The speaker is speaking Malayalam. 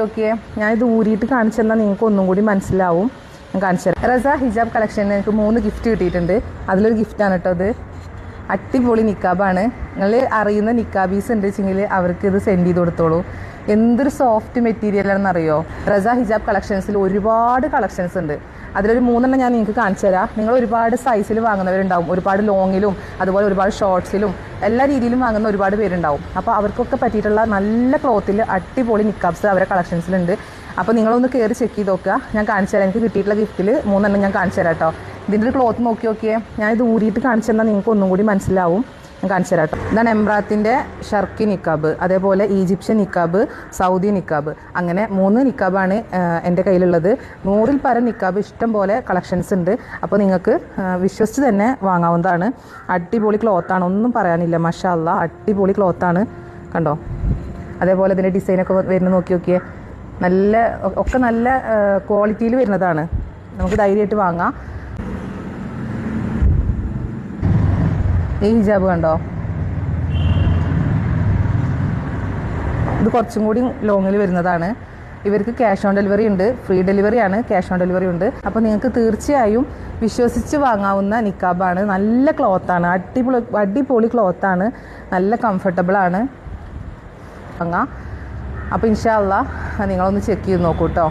ഓക്കെ, ഞാനിത് ഊരിയിട്ട് കാണിച്ചു തന്നാൽ നിങ്ങൾക്ക് ഒന്നും കൂടി മനസ്സിലാവും. ഞാൻ കാണിച്ചു തരാം. റസ ഹിജാബ് കളക്ഷനിൽ എനിക്ക് 3 ഗിഫ്റ്റ് കിട്ടിയിട്ടുണ്ട്. അതിലൊരു ഗിഫ്റ്റാണ് കേട്ടോ അത്. അടിപൊളി നിക്കാബാണ്. നിങ്ങൾ അറിയുന്ന നിക്കാബീസ് ഉണ്ട് വെച്ചെങ്കിൽ അവർക്ക് ഇത് സെൻഡ് ചെയ്ത് കൊടുത്തോളൂ. എന്തൊരു സോഫ്റ്റ് മെറ്റീരിയലാണെന്ന് അറിയോ. റസ ഹിജാബ് കളക്ഷൻസിൽ ഒരുപാട് കളക്ഷൻസ് ഉണ്ട്. അതിലൊരു 3 ഞാൻ നിങ്ങൾക്ക് കാണിച്ചു തരാം. നിങ്ങൾ ഒരുപാട് സൈസിൽ വാങ്ങുന്നവരുണ്ടാവും, ഒരുപാട് ലോങ്ങിലും അതുപോലെ ഒരുപാട് ഷോർട്ട്സിലും എല്ലാ രീതിയിലും വാങ്ങുന്ന ഒരുപാട് പേരുണ്ടാവും. അപ്പോൾ അവർക്കൊക്കെ പറ്റിയിട്ടുള്ള നല്ല ക്ലോത്തിൽ അടിപൊളി നിക്കാബ്സ് അവരുടെ കളക്ഷൻസിലുണ്ട്. അപ്പോൾ നിങ്ങളൊന്ന് കയറി ചെക്ക് ചെയ്ത് നോക്കുക. ഞാൻ കാണിച്ചു തരാം. എനിക്ക് കിട്ടിയിട്ടുള്ള ഗിഫ്റ്റിൽ 3 ഞാൻ കാണിച്ചു തരാം കേട്ടോ. ഇതിൻ്റെ ഒരു ക്ലോത്ത് നോക്കി നോക്കിയേ. ഞാനിത് ഊരിയിട്ട് കാണിച്ചു തന്നാൽ നിങ്ങൾക്ക് ഒന്നും കൂടി മനസ്സിലാവും. ഞാൻ കാണിച്ചു തരാം കേട്ടോ. ഇതാണ് എംബ്രാത്തിൻ്റെ ഷർക്കി നിക്കാബ്, അതേപോലെ ഈജിപ്ഷ്യൻ നിക്കാബ്, സൗദി നിക്കാബ്, അങ്ങനെ 3 നിക്കാബാണ് എൻ്റെ കയ്യിലുള്ളത്. 100-ൽ പരം നിക്കാബ് ഇഷ്ടം പോലെ കളക്ഷൻസ് ഉണ്ട്. അപ്പോൾ നിങ്ങൾക്ക് വിശ്വസിച്ച് തന്നെ വാങ്ങാവുന്നതാണ്. അടിപൊളി ക്ലോത്താണ്, ഒന്നും പറയാനില്ല. മാഷാ അല്ലാ, അടിപൊളി ക്ലോത്താണ് കണ്ടോ. അതേപോലെ ഇതിൻ്റെ ഡിസൈനൊക്കെ വരുന്നത് നോക്കി നോക്കിയേ. ഒക്കെ നല്ല ക്വാളിറ്റിയിൽ വരുന്നതാണ്. നമുക്ക് ധൈര്യമായിട്ട് വാങ്ങാം. ഈ ഹിജാബ് കണ്ടോ, ഇത് കുറച്ചും കൂടി ലോങ്ങിൽ വരുന്നതാണ്. ഇവർക്ക് ക്യാഷ് ഓൺ ഡെലിവറി ഉണ്ട്, ഫ്രീ ഡെലിവറിയാണ്, ക്യാഷ് ഓൺ ഡെലിവറി ഉണ്ട്. അപ്പോൾ നിങ്ങൾക്ക് തീർച്ചയായും വിശ്വസിച്ച് വാങ്ങാവുന്ന നിക്കാബാണ്. നല്ല ക്ലോത്താണ്, അടിപൊളി ക്ലോത്താണ്, നല്ല കംഫർട്ടബിളാണ് വാങ്ങാം. അപ്പോൾ ഇൻഷാ അല്ലാ നിങ്ങളൊന്ന് ചെക്ക് ചെയ്ത് നോക്കൂ കേട്ടോ.